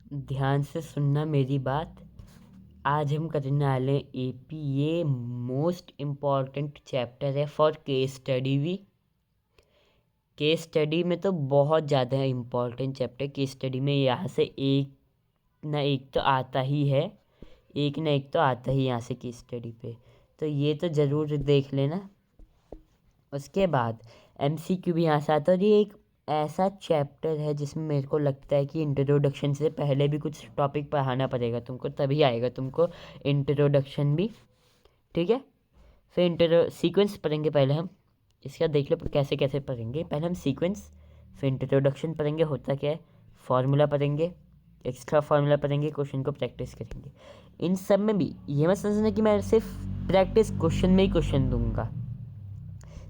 ध्यान से सुनना मेरी बात। आज हम करने वाले एपी। ये मोस्ट इम्पॉर्टेंट चैप्टर है फॉर केस स्टडी भी। केस स्टडी में तो बहुत ज़्यादा इम्पॉर्टेंट चैप्टर। केस स्टडी में यहाँ से एक ना एक तो आता ही है, एक ना एक तो आता ही यहाँ से केस स्टडी पे। तो ये तो ज़रूर देख लेना। उसके बाद एमसीक्यू भी यहाँ से आता है। और ये एक ऐसा चैप्टर है जिसमें मेरे को लगता है कि इंट्रोडक्शन से पहले भी कुछ टॉपिक पढ़ाना पड़ेगा तुमको, तभी आएगा तुमको इंट्रोडक्शन भी। ठीक है, फिर सीक्वेंस पढ़ेंगे पहले हम। इसका देख लो कैसे कैसे पढ़ेंगे। पहले हम सीक्वेंस, फिर इंट्रोडक्शन पढ़ेंगे, होता क्या है, फार्मूला पढ़ेंगे, एक्स्ट्रा फार्मूला पढ़ेंगे, क्वेश्चन को प्रैक्टिस करेंगे। इन सब में भी ये मत समझना कि मैं सिर्फ प्रैक्टिस क्वेश्चन में ही क्वेश्चन दूंगा।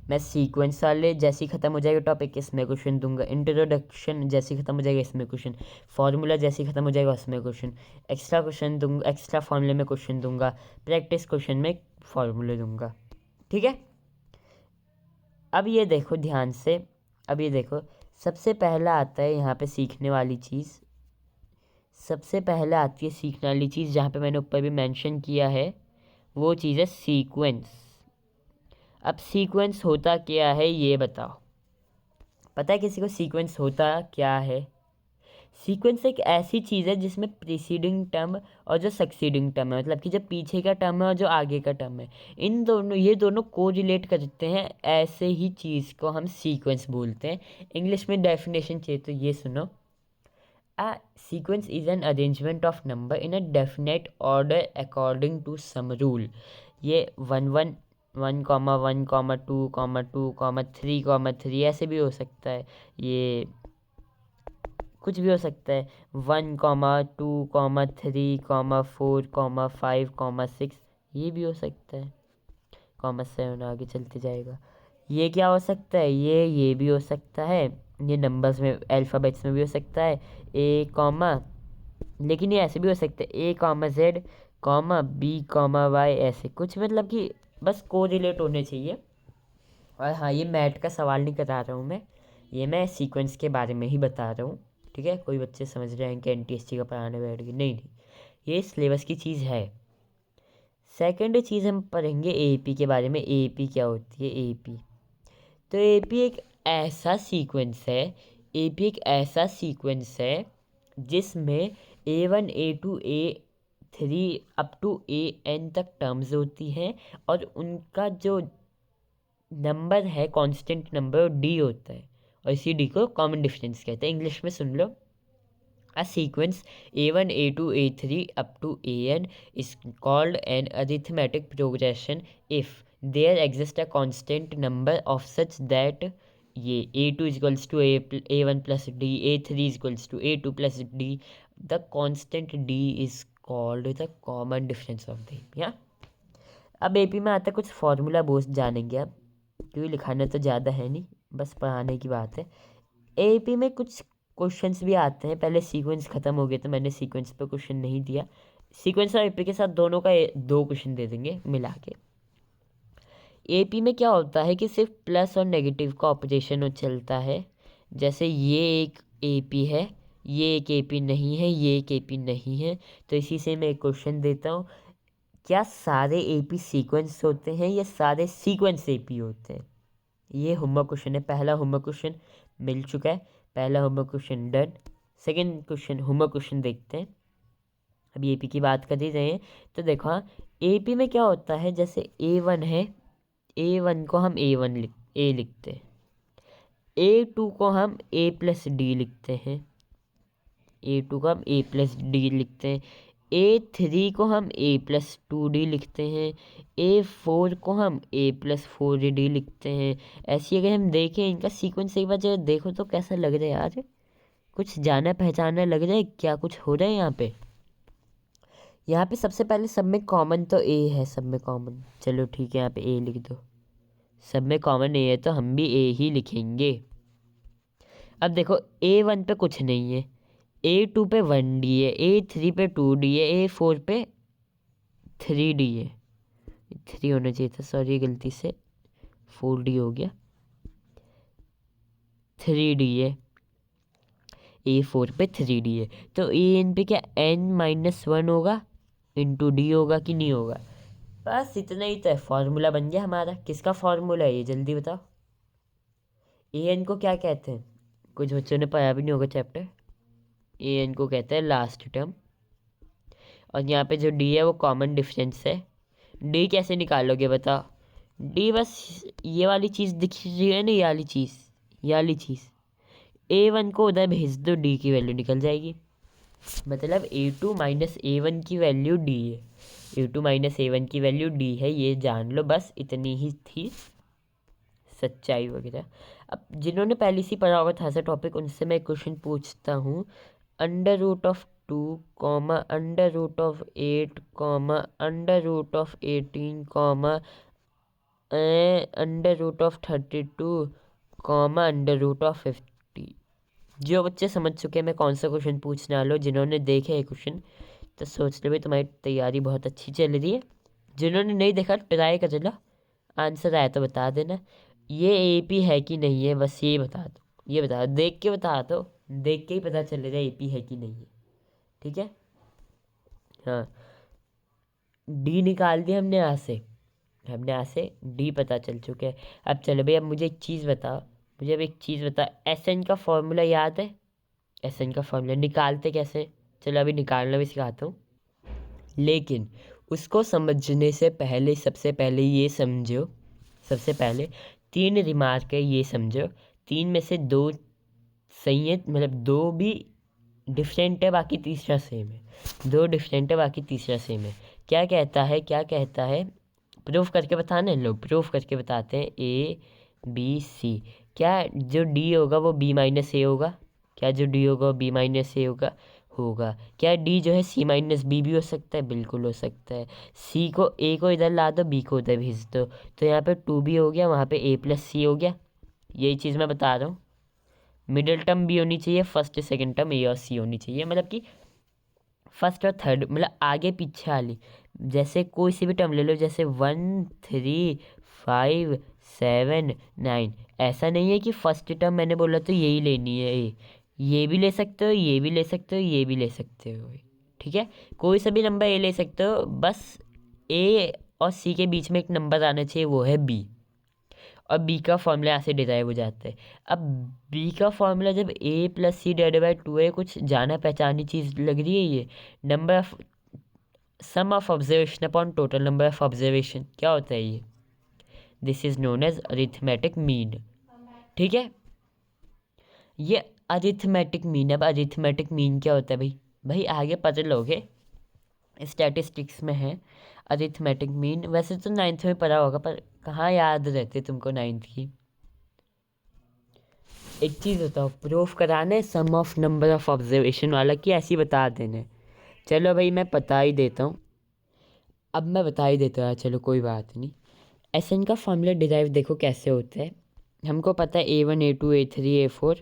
मैं सीक्वेंस वाले जैसे ही ख़त्म हो जाएगा टॉपिक इसमें क्वेश्चन दूंगा, इंट्रोडक्शन जैसे ही ख़त्म हो जाएगा इसमें क्वेश्चन, फार्मूला जैसे ही ख़त्म हो जाएगा उसमें क्वेश्चन, एक्स्ट्रा क्वेश्चन दूंगा, एक्स्ट्रा फार्मूले में क्वेश्चन दूंगा, प्रैक्टिस क्वेश्चन में फार्मूले दूंगा। ठीक है, अब ये देखो ध्यान से। अब ये देखो, सबसे पहला आता है यहाँ पे सीखने वाली चीज़। सबसे पहले आती है सीखने वाली चीज़, जहाँ पे मैंने ऊपर भी मेंशन किया है, वो चीज़ है सीक्वेंस। अब सीक्वेंस होता क्या है ये बताओ। पता है किसी को सीक्वेंस होता क्या है? सीक्वेंस एक ऐसी चीज़ है जिसमें प्रीसीडिंग टर्म और जो सक्सीडिंग टर्म है, मतलब कि जो पीछे का टर्म है और जो आगे का टर्म है, इन दोनों ये दोनों को रिलेट करते हैं। ऐसे ही चीज़ को हम सीक्वेंस बोलते हैं। इंग्लिश में डेफिनेशन चाहिए तो ये सुनो। A sequence is an arrangement of number in a definite order according to some rule। ये 1 1 1 1 2 2 3 ऐसे भी हो सकता है। ये कुछ भी हो सकता है। 1 2 3 4 5 ये भी हो सकता है। (7) आगे चलते जाएगा। ये क्या हो सकता है? ये भी हो सकता है। ये नंबर्स में, अल्फ़ाबेट्स में भी हो सकता है। ए कॉमा, लेकिन ये ऐसे भी हो सकता है A, Z, B, Y, ऐसे कुछ, मतलब कि बस को रिलेट होने चाहिए। और हाँ, ये मैथ का सवाल नहीं करा रहा हूँ मैं, ये मैं सीक्वेंस के बारे में ही बता रहा हूँ। ठीक है, कोई बच्चे समझ रहे हैं कि NTST का पढ़ाने बैठ गए, नहीं नहीं, ये सिलेबस की चीज़ है। सेकेंड चीज़ हम पढ़ेंगे AP के बारे में। AP क्या होती है? AP, तो AP एक ऐसा सीक्वेंस है। AP एक ऐसा सीक्वेंस है जिसमें A1 A2 A3 up to AN तक टर्म्स होती हैं, और उनका जो नंबर है, कांस्टेंट नंबर, D होता है। और इसी D को कॉमन डिफरेंस कहते हैं। इंग्लिश में सुन लो। A sequence A1 A2 A3 up to AN is called an arithmetic progression if there exists a constant number of such that ये A2 is equals to A1 plus D, A3 is equals to A2 plus D, the constant D is called the common difference of them। या अब AP में आता है कुछ formula, Bose जानेंगे अब, क्योंकि लिखाना तो ज़्यादा है नहीं, बस पढ़ाने की बात है। AP में कुछ क्वेश्चंस भी आते हैं। पहले सीक्वेंस ख़त्म हो गया तो मैंने सीक्वेंस पे क्वेश्चन नहीं दिया। सीक्वेंस और AP के साथ दोनों का 2 क्वेश्चन दे देंगे मिला के। AP में क्या होता है कि सिर्फ प्लस और नेगेटिव का ऑपरेशन चलता है। जैसे ये एक AP है, ये एक AP नहीं है, ये एक AP नहीं है। तो इसी से मैं एक क्वेश्चन देता हूँ, क्या सारे AP सीक्वेंस होते हैं या सारे सीक्वेंस AP होते हैं? ये होमवर्क क्वेश्चन है। पहला होमवर्क क्वेश्चन मिल चुका है, पहला homework question done. Second question, homework question देखते हैं। अभी AP की बात कर ही रहे हैं तो देखो, हाँ, AP में क्या होता है, जैसे A1 है, A1 को हम A लिखते हैं, A2 को हम A प्लस डी लिखते हैं, A2 को हम A प्लस डी लिखते हैं, A3 को हम A प्लस 2D लिखते हैं, A4 को हम A प्लस 4D लिखते हैं। ऐसी अगर हम देखें इनका सीक्वेंस एक बार जरा देखो तो कैसा लग रहा है यार? कुछ जाना पहचाना लग रहा है क्या? कुछ हो रहा है यहाँ पे? यहाँ पे सबसे पहले सब में कॉमन तो A है, सब में कॉमन, चलो ठीक है, यहाँ पे A लिख दो। सब में कॉमन A है तो हम भी A ही लिखेंगे। अब देखो, A1 पे कुछ नहीं है, A2 पे 1D है, A3 पे 2D है, A4 पे 3D है। 3 होना चाहिए था, सॉरी गलती से 4D हो गया, 3D है। A4 पे 3D है, तो AN पे क्या n-1 होगा इंटू डी होगा कि नहीं होगा। बस इतना ही तो है, फॉर्मूला बन गया हमारा। किसका फॉर्मूला है ये जल्दी बताओ। AN को क्या कहते हैं, कुछ बच्चों ने पढ़ा भी नहीं होगा चैप्टर। AN को कहते हैं लास्ट टर्म, और यहाँ पे जो डी है वो कॉमन डिफरेंस है। डी कैसे निकालोगे बताओ। डी बस ये वाली चीज़ दिख रही है ना, ये वाली चीज़ A1 को उधर भेज दो, डी की वैल्यू निकल जाएगी। मतलब A2 माइनस A1 की वैल्यू डी है, A2 माइनस A1 की वैल्यू डी है, ये जान लो। बस इतनी ही थी सच्चाई वगैरह। अब जिन्होंने पहले से पढ़ा होगा था ऐसा टॉपिक, उनसे मैं क्वेश्चन पूछता हूँ। √2 कॉमा √8 कॉमा √18 कॉमा √32 कॉमा √50। जो बच्चे समझ चुके हैं मैं कौन सा क्वेश्चन पूछने वाला हूँ, जिन्होंने देखे है क्वेश्चन तो सोच लो भाई तुम्हारी तैयारी बहुत अच्छी चल रही है। जिन्होंने नहीं देखा ट्राई कर लो, आंसर आया तो बता देना। ये AP है कि नहीं है, बस ये बता दो, ये बता दो, देख के बता दो, देख के ही पता चलेगा AP है कि नहीं है। ठीक है, हाँ। डी निकाल दिया हमने यहाँ से डी पता चल चुके हैं। अब चलो भाई, अब मुझे एक चीज़ बताओ, SN का फॉर्मूला याद है। SN का फॉर्मूला निकालते कैसे, चलो अभी निकालना भी सिखाता हूँ। लेकिन उसको समझने से पहले सबसे पहले ये समझो, सबसे पहले 3 रिमार्क है, ये समझो। 3 में से 2 सही है, मतलब 2 भी डिफरेंट है, बाकी तीसरा सेम है। 2 डिफरेंट है, बाकी तीसरा सेम है। क्या कहता है प्रूफ करके बताने, लोग प्रूफ करके बताते हैं। ABC, क्या जो D होगा वो B-A होगा, क्या जो D होगा वो B-A होगा। क्या D जो है C-B भी हो सकता है, बिल्कुल हो सकता है। A को इधर ला दो, B को उधर भेज दो, तो यहाँ पे 2B हो गया, वहाँ पे A+C हो गया। यही चीज़ मैं बता रहा हूँ। मिडिल टर्म भी होनी चाहिए, फर्स्ट सेकंड टर्म A और C होनी चाहिए, मतलब कि फर्स्ट और थर्ड, मतलब आगे पीछे वाली। जैसे कोई सी भी टर्म ले लो, जैसे 1 3 5 7 9, ऐसा नहीं है कि फर्स्ट टर्म मैंने बोला तो यही लेनी है। ये भी ले सकते हो, ये भी ले सकते हो, ये भी ले सकते हो। ठीक है, कोई सा भी नंबर ए ले सकते हो, बस A और C के बीच में एक नंबर आना चाहिए, वो है B। और B का फॉर्मूला ऐसे डिराइव हो जाता है। अब B का फॉर्मूला जब A+C/2 है, कुछ जाना पहचानी चीज़ लग रही है ये। Number of sum of observation upon total number of observation, क्या होता है ये, this is known as arithmetic mean. ठीक है, ये अरिथमेटिक मीन। अब अरिथमेटिक मीन क्या होता है भाई आगे पता लोगे, स्टैटिस्टिक्स में है अरिथमेटिक मीन। वैसे तो 9th में पढ़ा होगा, पर कहाँ याद रहते तुमको 9th की। एक चीज़ बताओ, प्रूफ कराना है sum of number of observation वाला, कि ऐसी बता देना है। चलो भाई मैं बता ही देता हूँ, अब मैं बता ही देता हूँ, चलो कोई बात नहीं। SN का फॉर्मूला डिराइव देखो कैसे होता है। हमको पता है A1 A2 A3 A4,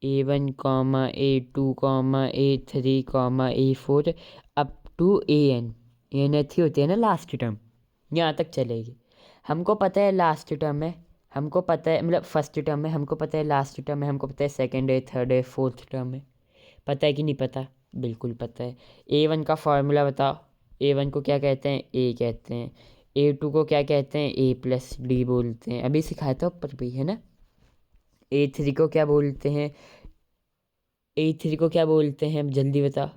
A1 comma A2 comma A3 comma A4 up to AN। AN होती है ना लास्ट टर्म, यहाँ तक चलेगी। हमको पता है लास्ट टर्म है, हमको पता है मतलब फर्स्ट टर्म है, हमको पता है लास्ट टर्म है, हमको पता है सेकंड है, थर्ड है, फोर्थ टर्म है। पता है कि नहीं पता, बिल्कुल पता है। A1 का फॉर्मूला बताओ। A1 को क्या कहते हैं, A कहते हैं। A2 को क्या कहते हैं, A+D बोलते हैं, अभी सिखाया था ऊपर भी है ना। A3 को क्या बोलते हैं, A3 को क्या बोलते हैं, जल्दी बताओ।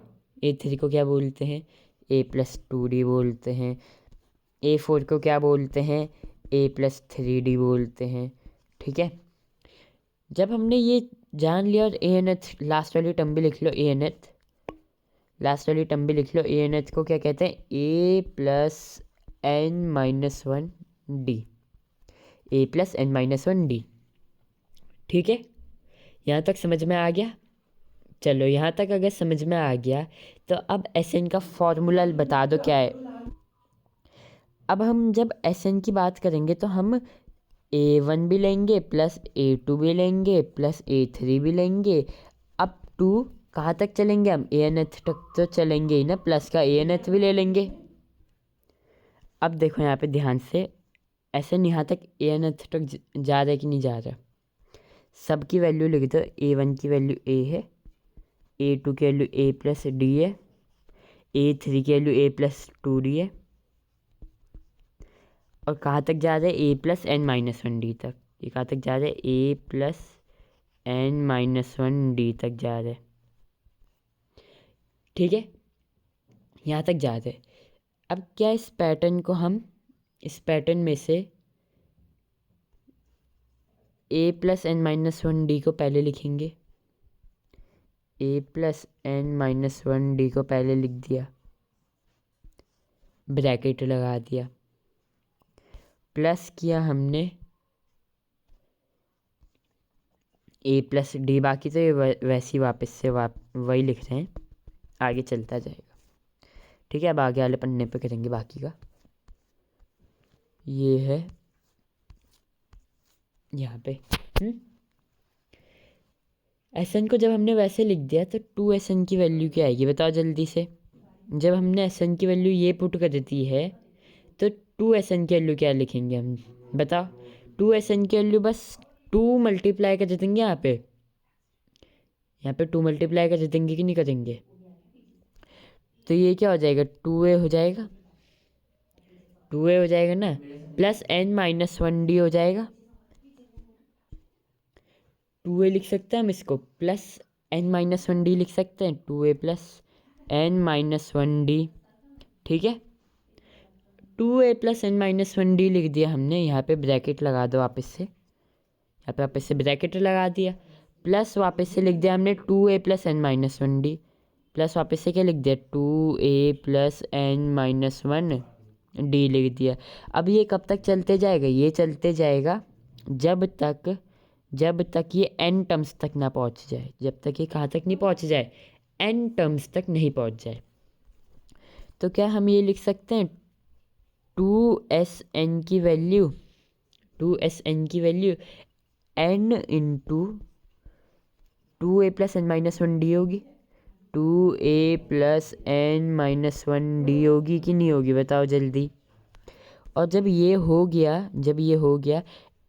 A3 को क्या बोलते हैं, A+2D बोलते हैं। A4 को क्या बोलते हैं, A+3D बोलते हैं। ठीक है, जब हमने ये जान लिया, और ANH लास्ट वाली टर्म भी लिख लो, ANH लास्ट वाली टर्म भी लिख लो। ANH को क्या कहते हैं, A+N-1D, A+N-1D। ठीक है, यहाँ तक समझ में आ गया। चलो यहाँ तक अगर समझ में आ गया तो अब SN का फॉर्मूला बता दो क्या है। अब हम जब SN की बात करेंगे तो हम A1 भी लेंगे प्लस A2 भी लेंगे प्लस A3 भी लेंगे, अप टू कहाँ तक चलेंगे हम, ANH तक तो चलेंगे ही ना, प्लस का ANH भी ले लेंगे। अब देखो यहाँ पे ध्यान से, SN यहाँ तक ANH तक जा रहा है कि नहीं जा रहा। सबकी वैल्यू लिख दो। A1 की वैल्यू A है, A2 की वैल्यू A+D है, A3 की वैल्यू A+2D है, और कहाँ तक जा रहा है A+n-1D तक। ये कहाँ तक जा रहा है A+n-1D तक जा रहा है, ठीक है, यहाँ तक जा रहा है। अब क्या इस पैटर्न में से A+n-1D को पहले लिखेंगे, A+n-1D को पहले लिख दिया, ब्रैकेट लगा दिया, प्लस किया हमने A+D, बाकी तो ये वैसे ही वापस से वही लिख रहे हैं, आगे चलता जाएगा, ठीक है। अब आगे वाले पन्ने पे करेंगे बाकी का। ये है यहाँ पे SN को जब हमने वैसे लिख दिया तो 2SN की वैल्यू क्या आएगी बताओ जल्दी से। जब हमने SN की वैल्यू ये पुट कर देती है तो 2SN की वैल्यू क्या लिखेंगे हम बताओ। 2SN की वैल्यू बस 2 मल्टीप्लाई कर देंगे, यहाँ पे 2 मल्टीप्लाई कर देंगे कि नहीं करेंगे। तो ये क्या हो जाएगा 2A हो जाएगा, 2A हो जाएगा ना, प्लस n-1D हो जाएगा। 2A लिख सकते हैं हम इसको, प्लस n-1D लिख सकते हैं, 2A प्लस n-1D, ठीक है। 2A प्लस n-1D लिख दिया हमने, यहाँ पे ब्रैकेट लगा दो वापस से, यहाँ पे वापस से ब्रैकेट लगा दिया, प्लस वापस से लिख दिया हमने 2A प्लस n-1D, प्लस वापस से क्या लिख दिया 2A प्लस n-1D लिख दिया। अब ये कब तक चलते जाएगा, ये चलते जाएगा जब तक ये n टर्म्स तक ना पहुंच जाए, जब तक ये कहाँ तक नहीं पहुंच जाए, n टर्म्स तक नहीं पहुंच जाए। तो क्या हम ये लिख सकते हैं 2SN की value n into 2A plus n-1D होगी, 2A प्लस n-1D होगी कि नहीं होगी बताओ जल्दी। और जब ये हो गया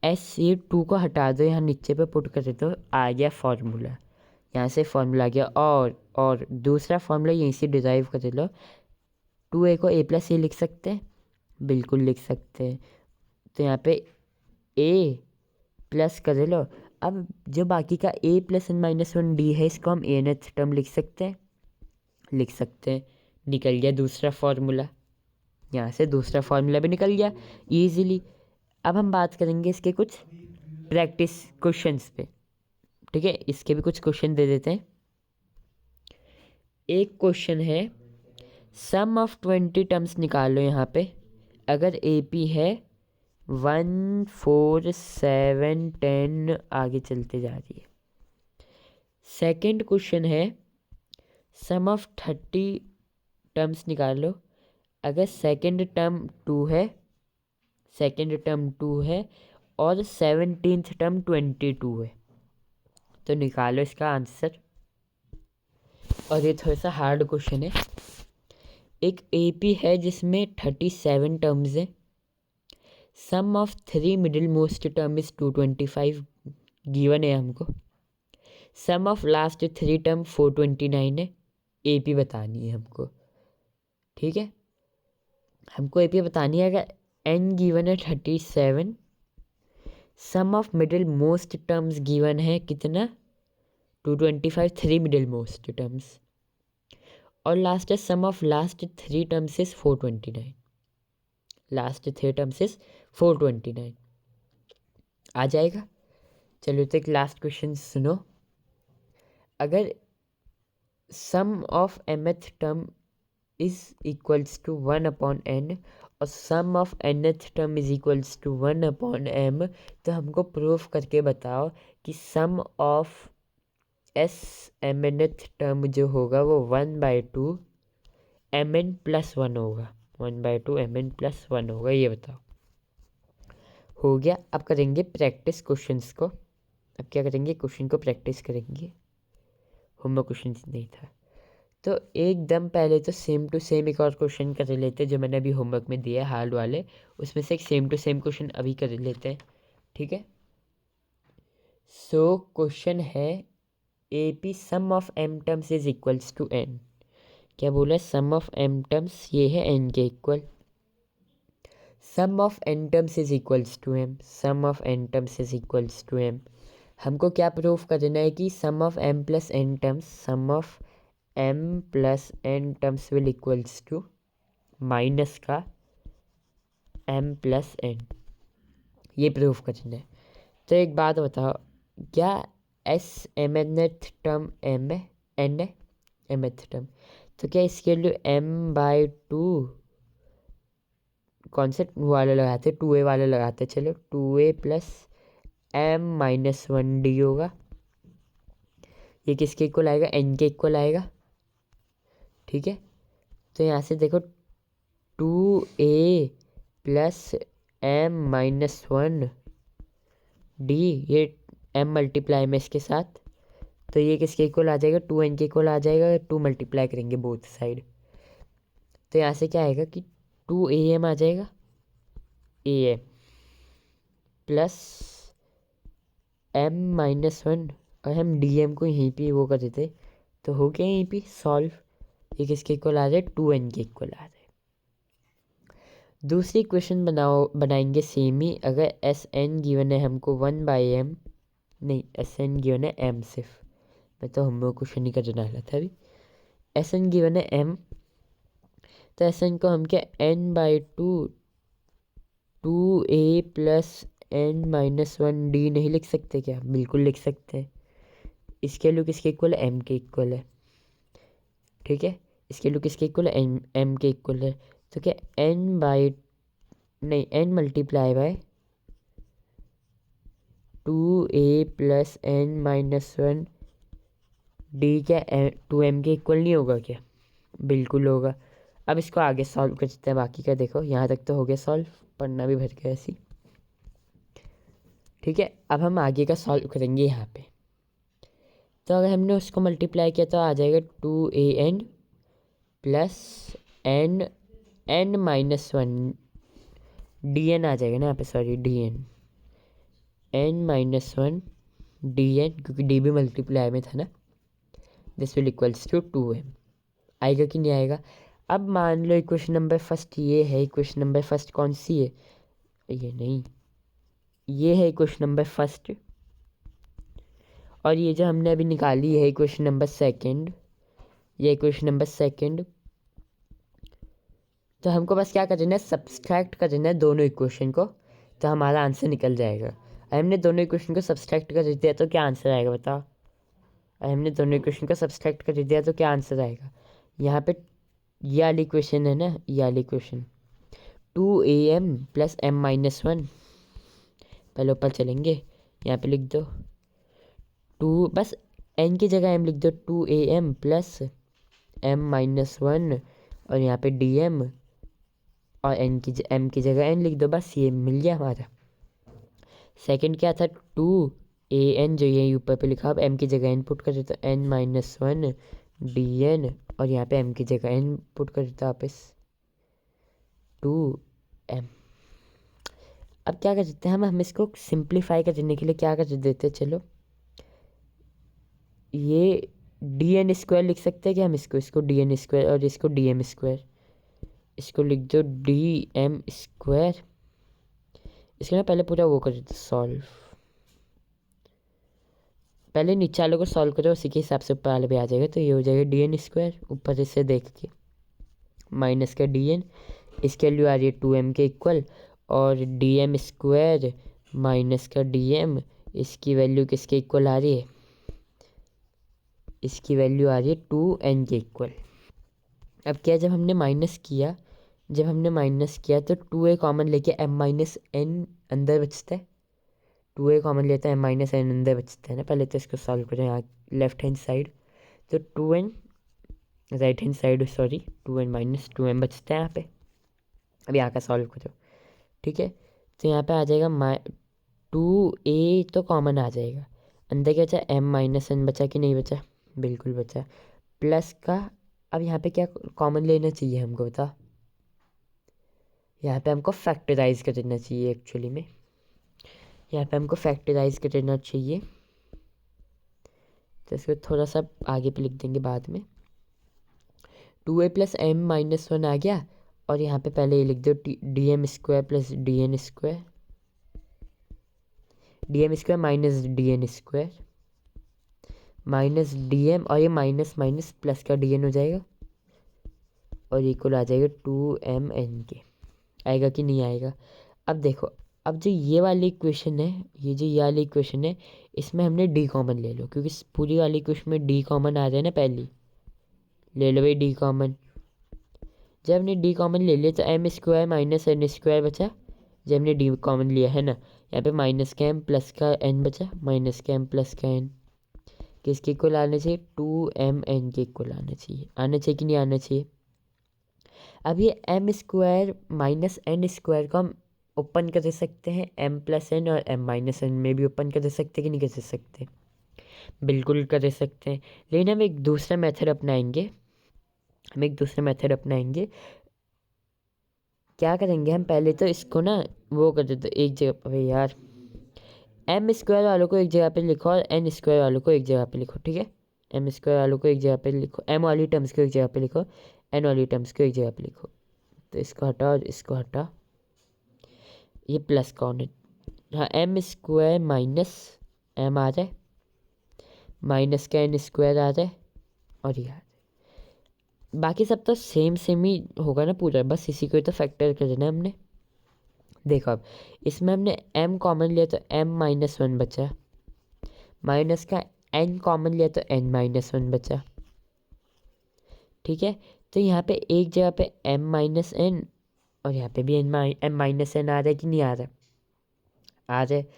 ये 2 को हटा दो, यहाँ नीचे पे पुट कर दो, तो आ गया फॉर्मूला, यहाँ से फॉर्मूला आ गया। और दूसरा फॉर्मूला यहीं से डिराइव कर लो, 2A को A प्लस ए लिख सकते हैं, बिल्कुल लिख सकते हैं। तो यहाँ पे A प्लस कर लो। अब जो बाकी का A प्लस n-1D है, इसको हम nth टर्म लिख सकते हैं, निकल गया दूसरा फॉर्मूला, यहाँ से दूसरा फॉर्मूला भी निकल गया ईजिली। अब हम बात करेंगे इसके कुछ प्रैक्टिस क्वेश्चंस पे, ठीक है, इसके भी कुछ क्वेश्चन दे देते हैं। एक क्वेश्चन है सम ऑफ 20 टर्म्स निकालो, यहाँ पे अगर AP है 1 4 7 10 आगे चलते जा रही है। सेकंड क्वेश्चन है सम ऑफ 30 टर्म्स निकालो, अगर सेकंड टर्म 2 है और 17th टर्म 22 है, तो निकालो इसका आंसर। और ये थोड़ा सा हार्ड क्वेश्चन है। एक AP है जिसमें 37 टर्म्स है, sum of 3 middle most term is 225 given है हमको, सम ऑफ लास्ट 3 टर्म 429 है, AP बतानी है हमको, ठीक है। हमको AP बतानी है। अगर n गिवन है 37, sum of middle most terms given है कितना 225, 3 मिडिल मोस्ट टर्म्स, और लास्ट है sum of last 3 terms is 429, last 3 terms is 429 आ जाएगा। चलो तो एक लास्ट क्वेश्चन सुनो, अगर sum of mth term is equals to 1/n और sum of nth term is equals to 1/m, तो हमको प्रूफ करके बताओ कि सम ऑफ mnth टर्म जो होगा वो 1/2 mn प्लस 1 होगा, 1/2 mn प्लस 1 होगा, ये बताओ। हो गया। अब करेंगे प्रैक्टिस क्वेश्चंस को। अब क्या करेंगे, क्वेश्चन को प्रैक्टिस करेंगे, होमवर्क क्वेश्चन नहीं था तो एकदम पहले तो सेम टू सेम एक और क्वेश्चन कर लेते हैं जो मैंने अभी होमवर्क में दिया है हार्ड वाले, उसमें से एक सेम टू सेम क्वेश्चन अभी कर लेते हैं, ठीक है। सो क्वेश्चन है A P sum of M terms is equals to N. क्या बोला है? सम ऑफ एम टर्म्स ये है एन के equal. Sum of n terms is equals to m. Sum of n terms is equals to m. हमको क्या proof करना है कि sum of m plus n terms, sum of m plus n terms will equals to minus का m plus n. ये proof करना है। तो एक बात बताओ, क्या S m nth term m है, एन है एम एथ टर्म, तो क्या इसके लिए एम बाई टू कौन से वाले लगाते, टू ए वाले लगाते, चलो two A plus M minus one D होगा। ये किसके इक्वल आएगा? एन के इक्वल आएगा। ठीक है, तो यहाँ से देखो two A plus M minus one D, ये एम मल्टीप्लाई में इसके साथ, तो ये किसके इक्वल आ जाएगा? टू एन के इक्वल आ जाएगा। टू मल्टीप्लाई करेंगे बोथ साइड, तो यहाँ से क्या आएगा कि टू ए एम आ जाएगा, A M plus M minus one, और हम डी एम को यहीं पे वो कर देते तो हो गया यहीं पे सॉल्व। ये किसके इक्वल आ जाए? टू एन के इक्वल आ जाए। दूसरी क्वेश्चन बनाएंगे सेम ही। अगर एस एन गिवन है हमको वन बाई एम, नहीं एस एन गिवन है एम, सिर्फ मैं तो हम लोग क्वेश्चन ही का डाला था अभी। एस एन गिवन है एम, तो एस एन को हम क्या N by two two A plus N minus one D नहीं लिख सकते क्या? बिल्कुल लिख सकते हैं। इसके लिए किसके इक्वल है? एम के इक्वल है। ठीक है, इसके लिए किसके इक्वल है? एम के इक्वल है। तो क्या एन बाई, नहीं N multiply by two A plus N minus one D, क्या टू एम के इक्वल नहीं होगा क्या? बिल्कुल होगा। अब इसको आगे सॉल्व कर सकते हैं। बाकी का देखो, यहाँ तक तो हो गया सॉल्व, पढ़ना भी भर गया ऐसी। ठीक है, अब हम आगे का सॉल्व करेंगे यहाँ पे। तो अगर हमने उसको मल्टीप्लाई किया तो आ जाएगा two a n plus n n minus one D n आ जाएगा ना यहाँ पे, sorry d n, n minus one D n, क्योंकि डी भी मल्टीप्लाई में था ना। This will equals to two m. आएगा कि नहीं आएगा? अब मान लो इक्वेशन नंबर फर्स्ट ये है। इक्वेशन नंबर फर्स्ट कौन सी है? ये नहीं, ये है इक्वेशन नंबर फर्स्ट, और ये जो हमने अभी निकाली है इक्वेशन नंबर सेकंड, ये इक्वेशन नंबर सेकंड। तो हमको बस क्या करना है? सब्सट्रैक्ट करना है दोनों इक्वेशन को, तो हमारा आंसर निकल जाएगा। हमने दोनों इक्वेशन को सब्सट्रैक्ट कर दिया तो क्या आंसर आएगा बताओ? हमने दोनों इक्वेशन को सब्सट्रैक्ट कर दिया तो क्या आंसर आएगा? यहाँ पे ये वाली इक्वेशन है ना, ये वाली equation two A M plus M minus one, पहले ऊपर चलेंगे, यहाँ पे लिख दो टू, बस एन की जगह एम लिख दो, two A M plus M minus one, और यहाँ पे डी एम, और एम की जगह एन लिख दो, बस ये मिल गया हमारा। सेकंड क्या था? टू ए एन, जो ये ऊपर पे लिखा, अब एम की जगह एन पुट कर देता, N minus one D N, और यहाँ पे एम की जगह एन पुट कर देता वापस, टू एम। अब क्या कर देते हैं हम इसको सिंप्लीफाई करने के लिए क्या कर देते हैं, चलो ये डी एन स्क्वायर लिख सकते हैं कि हम इसको डी एन स्क्वायर, और इसको डी एम स्क्वायर, इसको लिख दो डी एम स्क्वायर। इसके ना पहले पूरा वो कर देते सॉल्व, पहले नीचे वाले को सॉल्व करो, उसी के हिसाब से ऊपर वाले भी आ जाएगा। तो ये हो जाएगा डी एन स्क्वायर, ऊपर इसे देख के माइनस का डी एन, इसके वैल्यू आ रही है टू एम के इक्वल, और डी एम स्क्वायर माइनस का डी एम, इसकी वैल्यू किसके इक्वल आ रही है? इसकी वैल्यू आ रही है टू एन के इक्वल। अब क्या, जब हमने माइनस किया तो टू ए कॉमन लेके एम माइनस एन अंदर बचता है, टू ए कॉमन लेता है एम माइनस एन अंदर बचता है ना। पहले तो इसको सॉल्व करें यहाँ लेफ्ट हैंड साइड, तो two N right hand side, sorry two N minus two M बचता है यहाँ पे। अब यहाँ का सॉल्व करो, ठीक है, तो यहाँ पे आ जाएगा टू ए तो कॉमन आ जाएगा, अंदर क्या बचा? एम माइनस एन बचा कि नहीं बचा? बिल्कुल बचा, प्लस का। अब यहाँ पे क्या कॉमन लेना चाहिए हमको बता? यहाँ पे हमको फैक्टराइज कर देना चाहिए एक्चुअली में, यहाँ पे हमको फैक्टराइज कर देना चाहिए। तो इसको थोड़ा सा आगे पे लिख देंगे बाद में। 2a plus M minus one आ गया, और यहाँ पे पहले ये लिख दो d m square plus d n square, d m square minus d n square minus d m, और ये माइनस माइनस प्लस का डी एन हो जाएगा, और इक्वल आ जाएगा 2mn के। आएगा कि नहीं आएगा? अब देखो, अब जो ये वाली इक्वेशन है, ये वाली इक्वेशन है, इसमें हमने डी कॉमन ले लो, क्योंकि पूरी वाली इक्वेशन में डी कॉमन आ जाए ना पहली। ले लो भाई डी कॉमन। जब हमने डी कॉमन ले लिया तो M square minus N square बचा। जब हमने डी कॉमन लिया है ना, यहाँ पे माइनस का एम प्लस का एन बचा, माइनस का एम प्लस का एन किसके इक्वल आना चाहिए? 2mn के इक्वल आना चाहिए। आना चाहिए कि नहीं आना चाहिए? अब ये M square minus N square को हम ओपन कर सकते हैं एम प्लस एन और एम माइनस एन में भी ओपन कर सकते हैं कि नहीं कर सकते? बिल्कुल कर सकते हैं। लेकिन हम एक दूसरा मेथड अपनाएंगे। क्या करेंगे हम? पहले तो इसको ना वो कर देते एक जगह पर यार, एम स्क्वायर वालों को एक जगह पे लिखो और एन स्क्वायर वालों को एक जगह पे लिखो, ठीक है? एम स्क्वायर वालों को एक जगह पे लिखो, एम वाली टर्म्स को एक जगह पे लिखो, एन वाली टर्म्स को एक जगह पे लिखो। तो इसको हटा और इसको हटा, ये प्लस कौन है? हाँ, एम स्क्वायर माइनस एम आ जाए, माइनस का एन स्क्वायर आ जाए, और ये आ जाए। बाकी सब तो सेम ही होगा ना पूरा, बस इसी को ही तो फैक्टर कर देना है हमने। देखो अब इसमें हमने m कॉमन लिया तो m माइनस वन बचा, माइनस का n कॉमन लिया तो n माइनस वन बचा, ठीक है? तो यहाँ पे एक जगह पे m माइनस एन और यहाँ पे भी m माइनस एन आ रहा है कि नहीं आ रहा? आ रहा है।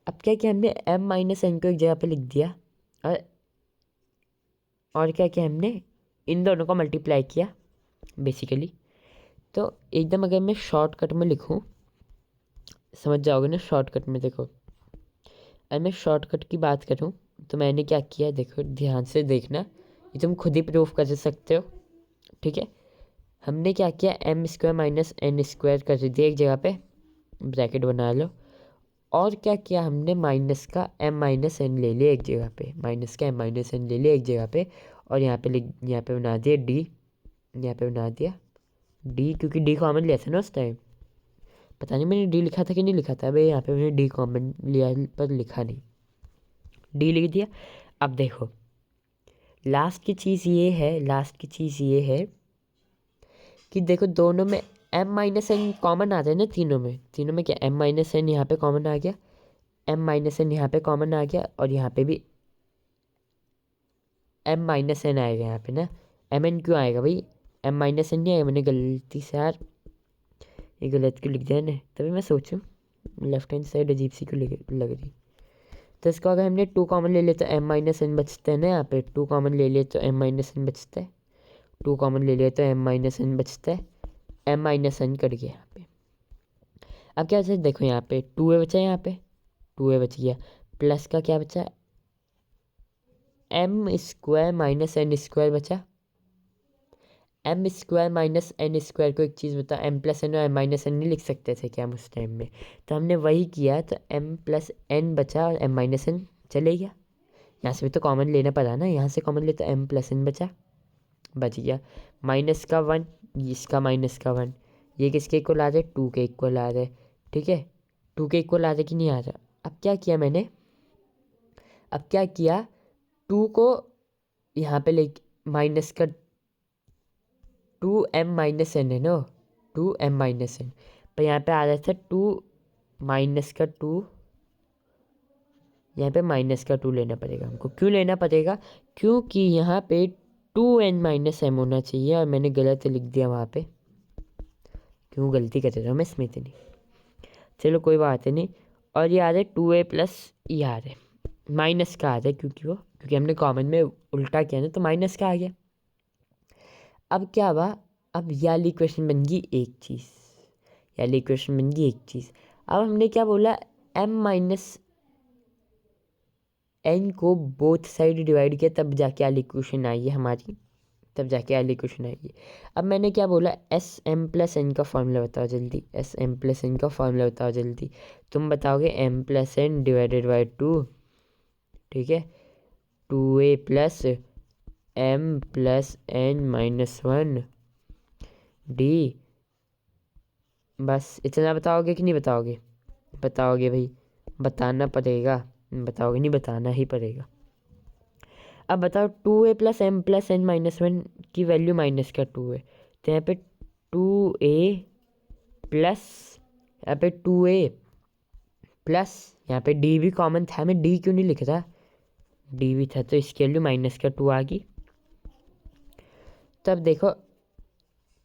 अब क्या किया हमने? m माइनस एन को एक जगह पे लिख दिया, और क्या किया हमने? इन दोनों को मल्टीप्लाई किया बेसिकली। तो एकदम अगर मैं शॉर्टकट में लिखूँ, समझ जाओगे ना शॉर्टकट में। देखो, अगर मैं शॉर्टकट की बात करूँ तो मैंने क्या किया, देखो ध्यान से देखना, ये तुम खुद ही प्रूफ कर सकते हो, ठीक है? हमने क्या किया, M square minus N square कर दिया एक जगह पे, ब्रैकेट बना लो, और क्या किया हमने? माइनस का एम माइनस एन ले लिया एक जगह पे, माइनस का एम माइनस एन ले लिया एक जगह पे, और यहाँ पे बना दिया डी, यहाँ पे बना दिया डी, क्योंकि डी कॉमन लिया था ना उस टाइम। पता नहीं मैंने डी लिखा था कि नहीं लिखा था भाई, यहाँ पे मैंने डी कॉमन लिया पर लिखा नहीं, डी लिख दिया। अब देखो लास्ट की चीज़ ये है कि देखो दोनों में m माइनस एन कॉमन आ जाए ना, तीनों में क्या m माइनस एन यहाँ पे कॉमन आ गया, m माइनस एन यहाँ पे कॉमन आ गया, और यहाँ पे भी m माइनस एन आएगा यहाँ पे ना। एम एन क्यों आएगा भाई? m माइनस एन नहीं आएगा, मैंने गलती से यार ये गलत क्यों लिख दिया ना, तभी मैं सोचूं लेफ्ट हैंड साइड अजीब सी क्यों लग रही। तो इसको अगर हमने 2 कॉमन ले लिया तो m माइनस एन बचता है ना, यहाँ पे 2 कॉमन ले लिया तो m माइनस एन बचता है, 2 कॉमन ले लिया तो m माइनस एन बचता है, m माइनस एन कट गया यहाँ पे। अब क्या बचा? देखो यहाँ पे 2a बचा, यहाँ पे 2a बच गया, प्लस का क्या बचा? m square minus N square बचा। m square minus N square को एक चीज़ बता, m प्लस एन और m माइनस एन नहीं लिख सकते थे क्या हम उस टाइम में? तो हमने वही किया, तो m प्लस एन बचा और m माइनस एन चले गया। यहाँ से भी तो कॉमन लेना पड़ा ना, यहाँ से कॉमन ले तो m प्लस एन बच गया। माइनस का 1, इसका माइनस का 1, ये किसके इक्वल आ रहा है? 2 के इक्वल आ रहा है, ठीक है? 2 के इक्वल आ रहा है कि नहीं आ रहा? अब क्या किया 2 को यहाँ पे ले माइनस का 2m माइनस एन है ना, 2m माइनस एन, पर यहाँ पे आ रहा था 2 माइनस का 2, यहाँ पे माइनस का 2 लेना पड़ेगा हमको। क्यों लेना पड़ेगा? क्योंकि यहाँ पे 2n माइनस एम होना चाहिए, और मैंने गलत लिख दिया वहाँ पे। क्यों गलती कर रहा हूँ मैं इसमें इतनी? चलो कोई बात नहीं। और ये आ रहा है 2a प्लस, ये आ रहा है माइनस का आ रहा है, क्योंकि हमने कॉमन में उल्टा किया ना, तो माइनस का आ गया। अब क्या हुआ? अब ये वाली इक्वेशन बन गई एक चीज़, अब हमने क्या बोला? m माइनस एन को बोथ साइड डिवाइड किया, तब जाके वाली इक्वेशन आई है हमारी, अब मैंने क्या बोला? एस एम प्लस एन का फॉर्मूला बताओ जल्दी। तुम बताओगे m plus N divided by 2, ठीक है? 2a plus m plus n-1 d। बस इतना बताओगे कि नहीं बताओगे? बताओगे भाई, बताना पड़ेगा। बताओगे नहीं? बताना ही पड़ेगा। अब बताओ 2a plus m plus n-1 की वैल्यू माइनस का 2 है, तो यहाँ पे 2a प्लस, यहाँ पे 2a प्लस, यहाँ पे d भी कॉमन था, मैं d क्यों नहीं लिख रहा? d भी था तो इसकी वैल्यू माइनस का 2 आ गई। तब देखो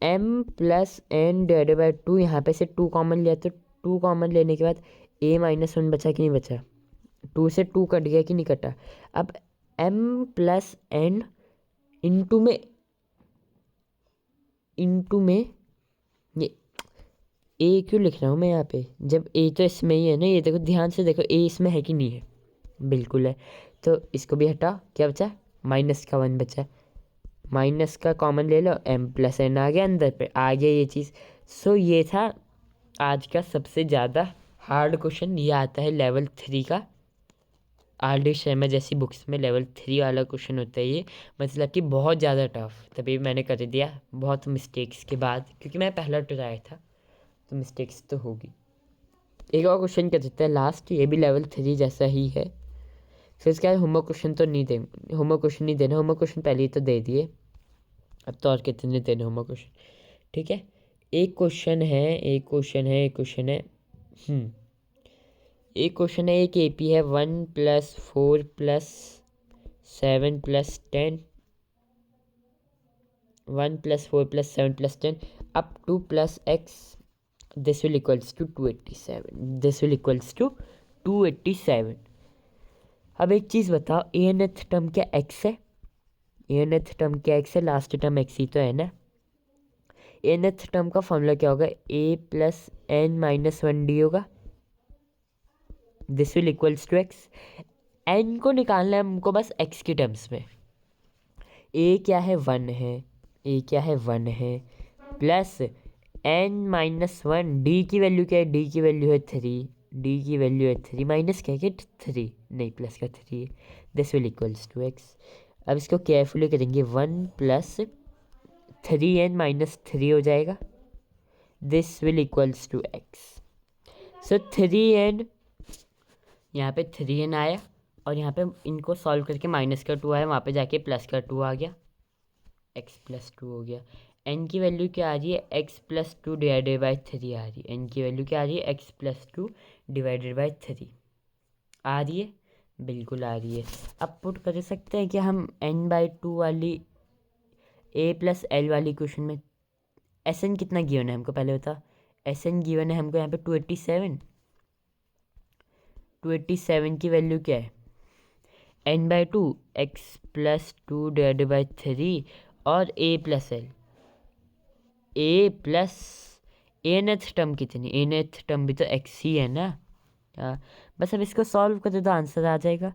m plus n divided by 2, यहाँ पे से 2 कॉमन लिया तो 2 कॉमन लेने के बाद a-1 बचा कि नहीं बचा? 2 से 2 कट गया कि नहीं कटा? अब m प्लस n इंटू में ये ए क्यों लिख रहा हूँ मैं यहाँ पे, जब ए तो इसमें ही है ना। ये देखो ध्यान से देखो, ए इसमें है कि नहीं है? बिल्कुल है। तो इसको भी हटा, क्या बचा? माइनस का 1 बचा। माइनस का कॉमन ले लो, m प्लस n आ गया अंदर पे, आ गया ये चीज़। सो ये था आज का सबसे ज़्यादा हार्ड क्वेश्चन। ये आता है लेवल 3 का। R.D. शर्मा जैसी बुक्स में लेवल 3 वाला क्वेश्चन होता है ये, मतलब कि बहुत ज़्यादा टफ। तभी मैंने कर दिया बहुत मिस्टेक्स के बाद, क्योंकि मैं पहला ट्राई था तो मिस्टेक्स तो होगी। एक और क्वेश्चन कर देते हैं लास्ट, ये भी लेवल 3 जैसा ही है। फिर इसके बाद होमवर्क क्वेश्चन तो नहीं देंगे, होमवर्क क्वेश्चन नहीं देना, होमवर्क क्वेश्चन पहले ही तो दे दिए, अब तो और कितने देने होमवर्क क्वेश्चन। ठीक है, एक क्वेश्चन है, एक क्वेश्चन है, एक क्वेश्चन है, एक क्वेश्चन है। एक AP है 1 + 4 + 7 + 10, 1 + 4 + 7 + 10 up to +x, this will equals to 287, this will equals to 287। अब एक चीज़ बताओ, a-nth टर्म क्या x है? a-nth टर्म क्या x है? लास्ट टर्म x ही तो है ना। a-nth टर्म का फॉर्मूला क्या होगा? a + n-1d होगा, this will equals to x। n को निकालना है हमको बस x के टर्म्स में। a क्या है? 1 है, a क्या है? 1 है, प्लस n-1, d की वैल्यू क्या है? d की वैल्यू है 3, d की वैल्यू है 3, माइनस क्या है? 3 नहीं, प्लस का 3 है, this will equals to x। अब इसको केयरफुली करेंगे, 1 + 3n-3 हो जाएगा, this will equals to x। So 3n, यहाँ पे 3n आया और यहाँ पे इनको सॉल्व करके माइनस का 2 आया, वहाँ पे जाके प्लस का 2 आ गया, x + 2 हो गया। n की वैल्यू क्या आ रही है? x + 2 डिवाइडेड बाई 3 आ रही है। n की वैल्यू क्या आ रही है? x + 2 डिवाइडेड बाई 3 आ रही है, बिल्कुल आ रही है। अब पुट कर सकते हैं कि हम n/2 वाली a + l वाली क्वेश्चन में Sn कितना गिवन है हमको पहले बता। Sn गिवन है हमको यहाँ पे 287, 287 की वैल्यू क्या है? n/2 x + 2 डिवाइडेड बाई 3 और a + l, a plus a-nth term कितनी? a-nth टर्म भी तो x ही है ना। हाँ, बस अब इसको सॉल्व कर दो तो आंसर आ जाएगा,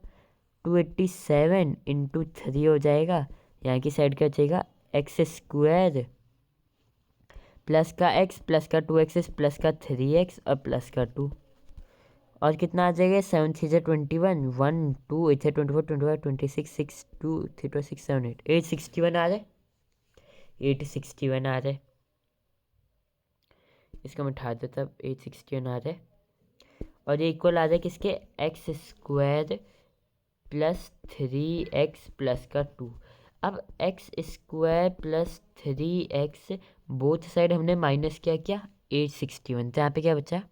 287 × 3 हो जाएगा। यहाँ की साइड क्या बचेगा? x² प्लस का x प्लस का 2x प्लस का 3x और प्लस का 2, और कितना आ जाएगा? 7 3 जा 21, 1 2 8 24 25 26 6 2 3 6 7 8 861 आ जाए, 861 आ जाए। इसका मैं उठा देता, 861 आ जाए और ये इक्वल आ जाए किसके? x² + 3x प्लस का 2। अब x² + 3x बोथ साइड हमने माइनस क्या 861, तो यहाँ पे क्या बचा?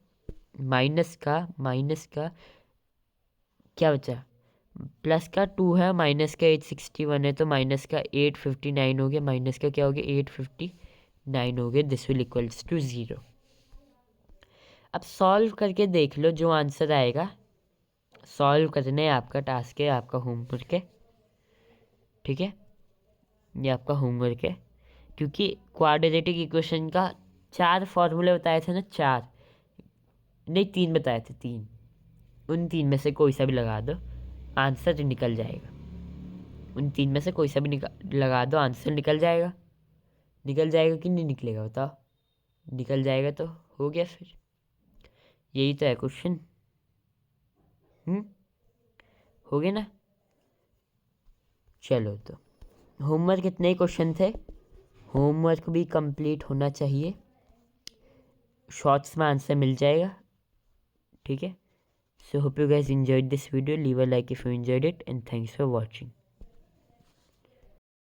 माइनस का क्या बचा? प्लस का 2 है, माइनस का 861 है, तो माइनस का 859 हो गया, माइनस का क्या हो गया? 859 हो गया, दिस विल इक्वल्स टू 0। अब सॉल्व करके देख लो, जो आंसर आएगा सॉल्व करने आपका टास्क है, आपका होमवर्क है, ठीक है, ये आपका होमवर्क है। क्योंकि क्वाड्रेटिक इक्वेशन का 4 फॉर्मूले बताए थे ना, 4 नहीं 3 बताए थे, 3, उन 3 में से कोई सा भी लगा दो आंसर निकल जाएगा। उन 3 में से कोई सा भी लगा दो, आंसर निकल जाएगा। निकल जाएगा कि नहीं निकलेगा बताओ? निकल जाएगा तो हो गया फिर, यही तो है क्वेश्चन। हो गया ना? चलो तो होमवर्क इतने ही क्वेश्चन थे, होमवर्क भी कंप्लीट होना चाहिए, शॉर्ट्स में आंसर मिल जाएगा, ठीक है। So hope you guys enjoyed this video. Leave a like if you enjoyed it, and thanks for watching.